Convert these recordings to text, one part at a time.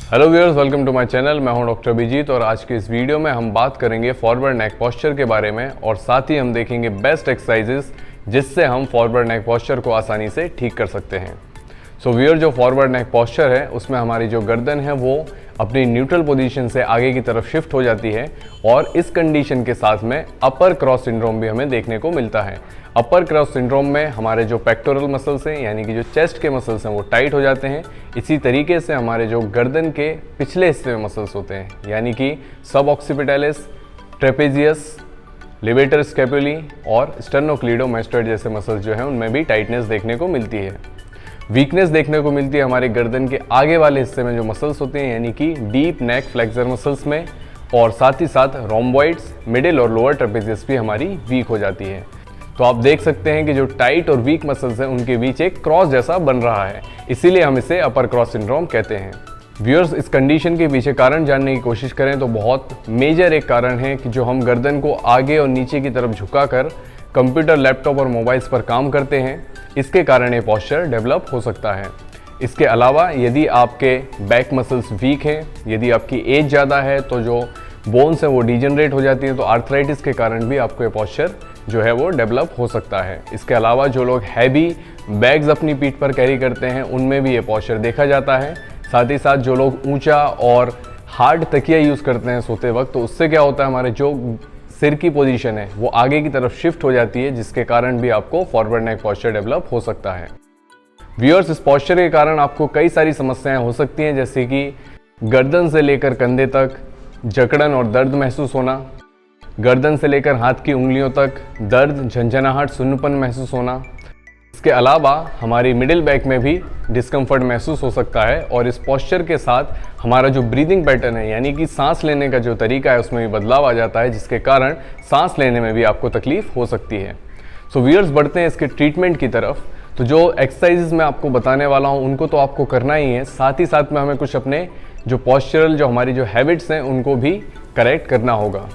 Hello viewers, welcome to my channel. मैं हूं doctor Abhijit और आज के इस वीडियो में हम बात करेंगे फॉरवर्ड नेक पोस्चर के बारे में और साथ ही हम देखेंगे बेस्ट एक्सरसाइजेस जिससे हम फॉरवर्ड नेक पोस्चर को आसानी से ठीक कर सकते हैं। सो व्यूअर, जो फॉरवर्ड नेक पोस्चर है उसमें हमारी जो गर्दन है वो अपनी न्यूट्रल पोजीशन से आगे की तरफ शिफ्ट हो जाती है और इस कंडीशन के साथ में अपर क्रॉस सिंड्रोम भी हमें देखने को मिलता है। अपर क्रॉस सिंड्रोम में हमारे जो पेक्टोरल मसल्स हैं यानी कि जो चेस्ट के मसल्स हैं वो टाइट हो जाते हैं। इसी तरीके से हमारे जो गर्दन के पिछले हिस्से में मसल्स होते हैं यानी कि सब ऑक्सीपिटैलिस, ट्रेपेजियस, लिवेटर स्कैपुली और स्टर्नोक्लीडोमास्टोइड जैसे मसल्स जो हैं उनमें भी टाइटनेस देखने को मिलती है। वीकनेस देखने को मिलती है हमारे गर्दन के आगे वाले हिस्से में जो मसल्स होते हैं यानी कि डीप नेक फ्लेक्सर मसल्स में, और साथ ही साथ रोम्बॉइड्स, मिडिल और लोअर ट्रेपेजियस भी हमारी वीक हो जाती है। तो आप देख सकते हैं कि जो टाइट और वीक मसल्स हैं उनके बीच एक क्रॉस जैसा बन रहा है, इसीलिए हम इसे अपर क्रॉस सिंड्रोम कहते हैं। व्यूअर्स, इस कंडीशन के पीछे कारण जानने की कोशिश करें तो बहुत मेजर एक कारण है कि जो हम गर्दन को आगे और नीचे की तरफ झुकाकर कंप्यूटर, लैपटॉप और मोबाइल्स पर काम करते हैं, इसके कारण ये पोस्चर डेवलप हो सकता है। इसके अलावा यदि आपके बैक मसल्स वीक हैं, यदि आपकी एज ज़्यादा है तो जो बोन्स हैं वो डिजनरेट हो जाती हैं, तो आर्थराइटिस के कारण भी आपको ये पोस्चर जो है वो डेवलप हो सकता है। इसके अलावा जो लोग हैवी बैग्स अपनी पीठ पर कैरी करते हैं उनमें भी ये पोस्चर देखा जाता है। साथ ही साथ जो लोग ऊंचा और हार्ड तकिया यूज़ करते हैं सोते वक्त, तो उससे क्या होता है, हमारे जो सिर की पोजीशन है वो आगे की तरफ शिफ्ट हो जाती है, जिसके कारण भी आपको फॉरवर्ड नेक पोस्चर डेवलप हो सकता है। व्यूअर्स, इस पोस्चर के कारण आपको कई सारी समस्याएं हो सकती हैं, जैसे कि गर्दन से लेकर कंधे तक जकड़न और दर्द महसूस होना, गर्दन से लेकर हाथ की उंगलियों तक दर्द, झंझनाहट, सुन्नपन महसूस होना। इसके अलावा हमारी मिडिल बैक में भी डिस्कम्फर्ट महसूस हो सकता है और इस पोस्चर के साथ हमारा जो ब्रीदिंग पैटर्न है यानी कि सांस लेने का जो तरीका है उसमें भी बदलाव आ जाता है, जिसके कारण सांस लेने में भी आपको तकलीफ हो सकती है। सो व्यूअर्स, बढ़ते हैं इसके ट्रीटमेंट की तरफ। तो जो एक्सरसाइजेज मैं आपको बताने वाला हूँ उनको तो आपको करना ही है, साथ ही साथ में हमें कुछ अपने जो पोस्चरल जो हमारी जो हैबिट्स हैं उनको भी करेक्ट करना होगा।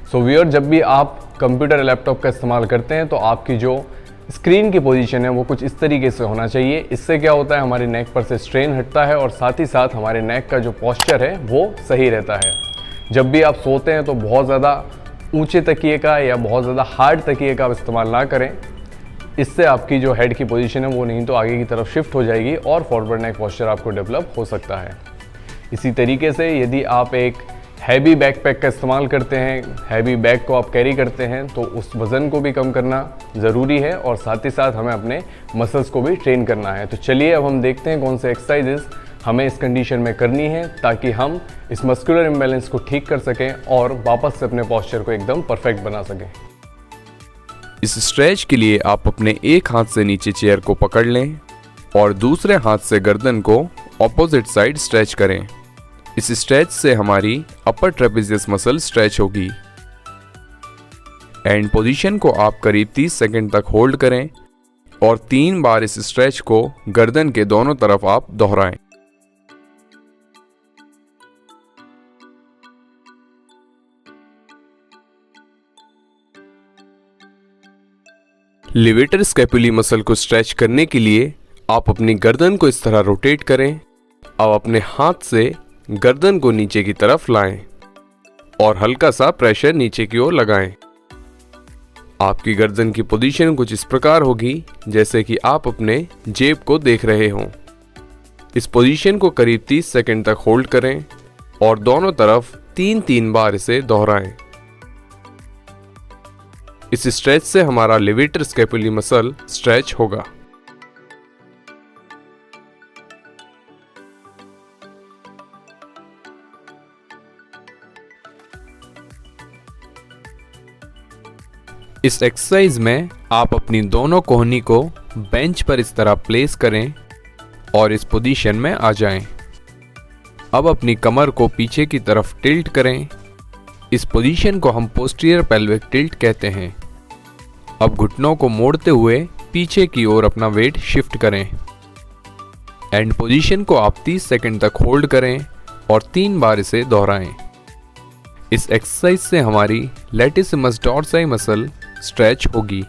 सो व्यूअर, जब भी आप कंप्यूटर, लैपटॉप का इस्तेमाल करते हैं तो आपकी जो स्क्रीन की पोजीशन है वो कुछ इस तरीके से होना चाहिए। इससे क्या होता है, हमारी नेक पर से स्ट्रेन हटता है और साथ ही साथ हमारे नेक का जो पोस्चर है वो सही रहता है। जब भी आप सोते हैं तो बहुत ज़्यादा ऊंचे तकिए का या बहुत ज़्यादा हार्ड तकिए का आप इस्तेमाल ना करें, इससे आपकी जो हेड की पोजीशन है वो नहीं तो आगे की तरफ शिफ्ट हो जाएगी और फॉरवर्ड नेक पोस्चर आपको डेवलप हो सकता है। इसी तरीके से यदि आप एक हैवी बैकपैक का इस्तेमाल करते हैं, हैवी बैग को आप कैरी करते हैं, तो उस वज़न को भी कम करना ज़रूरी है और साथ ही साथ हमें अपने मसल्स को भी ट्रेन करना है। तो चलिए अब हम देखते हैं कौन से एक्सरसाइजेस हमें इस कंडीशन में करनी है ताकि हम इस मस्कुलर इम्बैलेंस को ठीक कर सकें और वापस से अपने पोस्चर को एकदम परफेक्ट बना सकें। इस स्ट्रेच के लिए आप अपने एक हाथ से नीचे चेयर को पकड़ लें और दूसरे हाथ से गर्दन को ऑपोजिट साइड स्ट्रेच करें। इस स्ट्रेच से हमारी अपर ट्रेपेजियस मसल स्ट्रेच होगी। एंड पोजीशन को आप करीब 30 सेकंड तक होल्ड करें और 3 बार इस स्ट्रेच को गर्दन के दोनों तरफ आप दोहराएं। लिवेटर स्कैपुली मसल को स्ट्रेच करने के लिए आप अपनी गर्दन को इस तरह रोटेट करें। अब अपने हाथ से गर्दन को नीचे की तरफ लाएं और हल्का सा प्रेशर नीचे की ओर लगाएं। आपकी गर्दन की पोजीशन कुछ इस प्रकार होगी जैसे कि आप अपने जेब को देख रहे हों। इस पोजीशन को करीब 30 सेकंड तक होल्ड करें और दोनों तरफ 3-3 बार इसे दोहराएं। इस स्ट्रेच से हमारा लिवेटर स्कैपुली मसल स्ट्रेच होगा। इस एक्सरसाइज में आप अपनी दोनों कोहनी को बेंच पर इस तरह प्लेस करें और इस पोजीशन में आ जाएं। अब अपनी कमर को पीछे की तरफ टिल्ट करें। इस पोजीशन को हम पोस्टीरियर पेल्विक टिल्ट कहते हैं। अब घुटनों को मोड़ते हुए पीछे की ओर अपना वेट शिफ्ट करें। एंड पोजीशन को आप 30 सेकंड तक होल्ड करें और 3 बार इसे दोहराएं। इस एक्सरसाइज से हमारी लैटिसिमस डॉर्साई मसल स्ट्रेच होगी।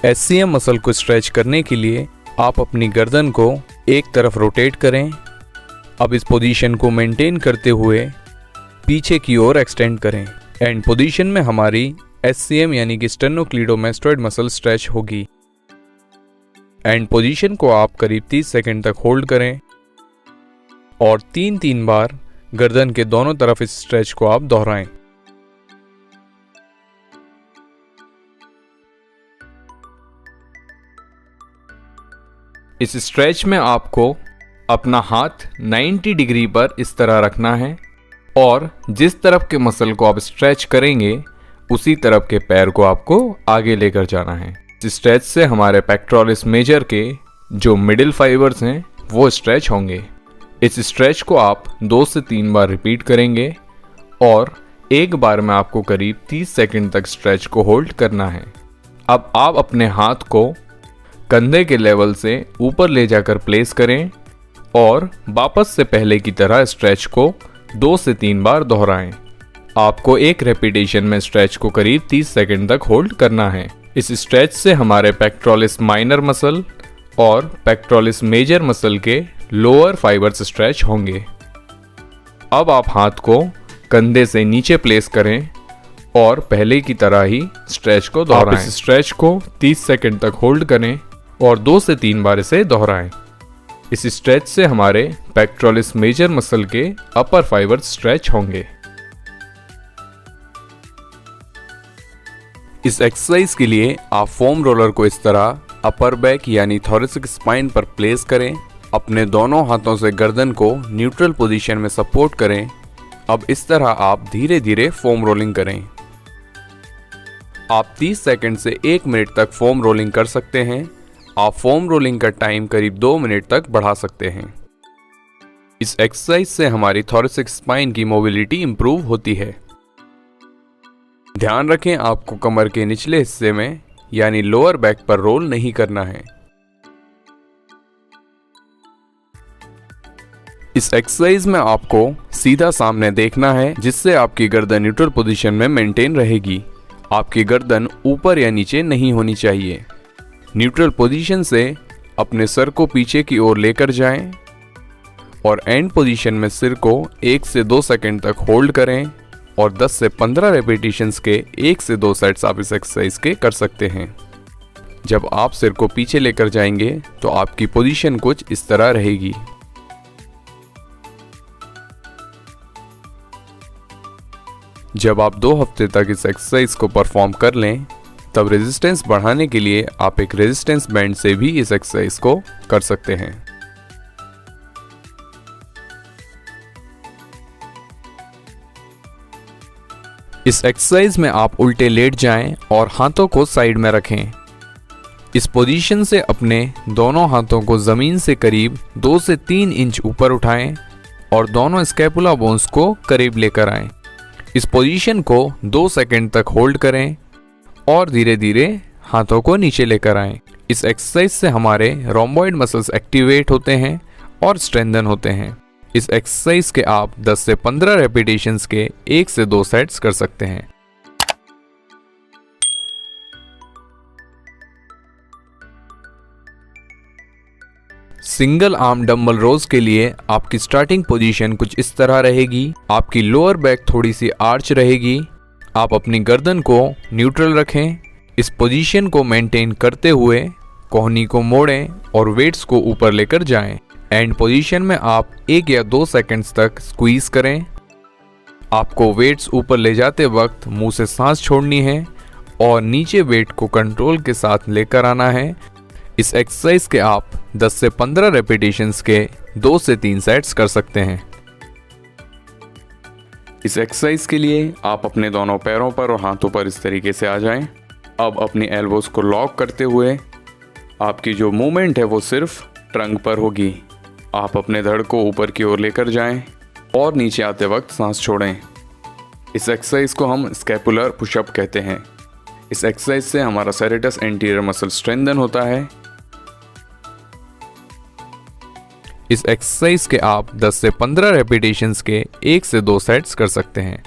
SCM मसल को स्ट्रेच करने के लिए आप अपनी गर्दन को एक तरफ रोटेट करें। अब इस पोजीशन को मेंटेन करते हुए पीछे की ओर एक्सटेंड करें। एंड पोजीशन में हमारी SCM यानी कि स्टेर्नोक्लीडोमास्टोइड मसल स्ट्रेच होगी। एंड पोजीशन को आप करीब 30 सेकंड तक होल्ड करें और 3-3 बार गर्दन के दोनों तरफ इस स्ट्रेच को आप दोहराएं। इस स्ट्रेच में आपको अपना हाथ 90 डिग्री पर इस तरह रखना है और जिस तरफ के मसल को आप स्ट्रेच करेंगे उसी तरफ के पैर को आपको आगे लेकर जाना है। इस स्ट्रेच से हमारे पेक्टोरलिस मेजर के जो मिडिल फाइबर्स हैं वो स्ट्रेच होंगे। इस स्ट्रेच को आप 2 से 3 बार रिपीट करेंगे और एक बार में आपको करीब 30 सेकंड तक स्ट्रेच को होल्ड करना है। अब आप अपने हाथ को कंधे के लेवल से ऊपर ले जाकर प्लेस करें और वापस से पहले की तरह स्ट्रेच को 2 से 3 बार दोहराएं। आपको एक रेपिटेशन में स्ट्रेच को करीब 30 सेकंड तक होल्ड करना है। इस स्ट्रेच से हमारे पेक्टोरलिस माइनर मसल और पेक्टोरलिस मेजर मसल के लोअर फाइबर्स स्ट्रेच होंगे। अब आप हाथ को कंधे से नीचे प्लेस करें और पहले की तरह ही स्ट्रेच को दोहराएं। आप इस स्ट्रेच को 30 सेकंड तक होल्ड करें और 2 से 3 बार इसे दोहराएं। इस स्ट्रेच से हमारे पेक्टोरलिस मेजर मसल के अपर फाइबर्स स्ट्रेच होंगे। इस एक्सरसाइज के लिए आप फोम रोलर को इस तरह अपर बैक यानी थोरेसिक स्पाइन पर प्लेस करें। अपने दोनों हाथों से गर्दन को न्यूट्रल पोजीशन में सपोर्ट करें। अब इस तरह आप धीरे धीरे फोम रोलिंग करें। आप 30 सेकंड से 1 मिनट तक फोम रोलिंग कर सकते हैं। आप फोम रोलिंग का टाइम करीब 2 मिनट तक बढ़ा सकते हैं। इस एक्सरसाइज से हमारी थोरेसिक स्पाइन की मोबिलिटी इंप्रूव होती है। ध्यान रखें आपको कमर के निचले हिस्से में यानी लोअर बैक पर रोल नहीं करना है। इस एक्सरसाइज में आपको सीधा सामने देखना है जिससे आपकी गर्दन न्यूट्रल पोजीशन में मेंटेन रहेगी। आपकी गर्दन ऊपर या नीचे नहीं होनी चाहिए। न्यूट्रल पोजीशन से अपने सर को पीछे की ओर लेकर जाएं और एंड पोजीशन में सिर को 1 से 2 सेकंड तक होल्ड करें और 10 से 15 रेपिटेशंस के 1 से 2 सेट्स आप इस एक्सरसाइज के कर सकते हैं। जब आप सिर को पीछे लेकर जाएंगे तो आपकी पोजीशन कुछ इस तरह रहेगी। जब आप 2 हफ्ते तक इस एक्सरसाइज को परफॉर्म कर लें तब रेजिस्टेंस बढ़ाने के लिए आप एक रेजिस्टेंस बैंड से भी इस एक्सरसाइज को कर सकते हैं। इस एक्सरसाइज में आप उल्टे लेट जाएं और हाथों को साइड में रखें। इस पोजीशन से अपने दोनों हाथों को जमीन से करीब 2 से 3 इंच ऊपर उठाएं और दोनों स्कैपुला बोन्स को करीब लेकर आएं। इस पोजीशन को 2 सेकंड तक होल्ड करें और धीरे धीरे हाथों को नीचे लेकर आएं। इस एक्सरसाइज से हमारे रोम्बॉइड मसल्स एक्टिवेट होते हैं और स्ट्रेंथन होते हैं। इस एक्सरसाइज के आप 10 से 15 रेपिटेशंस के 1 से 2 सेट्स कर सकते हैं। सिंगल आर्म डंबल रोज के लिए आपकी स्टार्टिंग पोजीशन कुछ इस तरह रहेगी। आपकी लोअर बैक थोड़ी सी आर्च रहेगी। आप अपनी गर्दन को न्यूट्रल रखें। इस पोजीशन को मेंटेन करते हुए कोहनी को मोड़ें और वेट्स को ऊपर लेकर जाएं। एंड पोजीशन में आप 1 या 2 सेकंड्स तक स्क्वीज करें। आपको वेट्स ऊपर ले जाते वक्त मुंह से सांस छोड़नी है और नीचे वेट को कंट्रोल के साथ लेकर आना है। इस एक्सरसाइज के आप 10 से 15 रेपिटेशंस के 2 से 3 सेट्स कर सकते हैं। इस एक्सरसाइज के लिए आप अपने दोनों पैरों पर और हाथों पर इस तरीके से आ जाएं। अब अपनी एल्बोज को लॉक करते हुए आपकी जो मूवमेंट है वो सिर्फ ट्रंक पर होगी। आप अपने धड़ को ऊपर की ओर लेकर जाएं और नीचे आते वक्त सांस छोड़ें। इस एक्सरसाइज को हम स्कैपुलर पुशअप कहते हैं। इस एक्सरसाइज से हमारा सेरेटस एंटीरियर मसल स्ट्रेंथन होता है। इस एक्सरसाइज के आप 10 से 15 रेपिटेशंस के 1 से 2 सेट्स कर सकते हैं।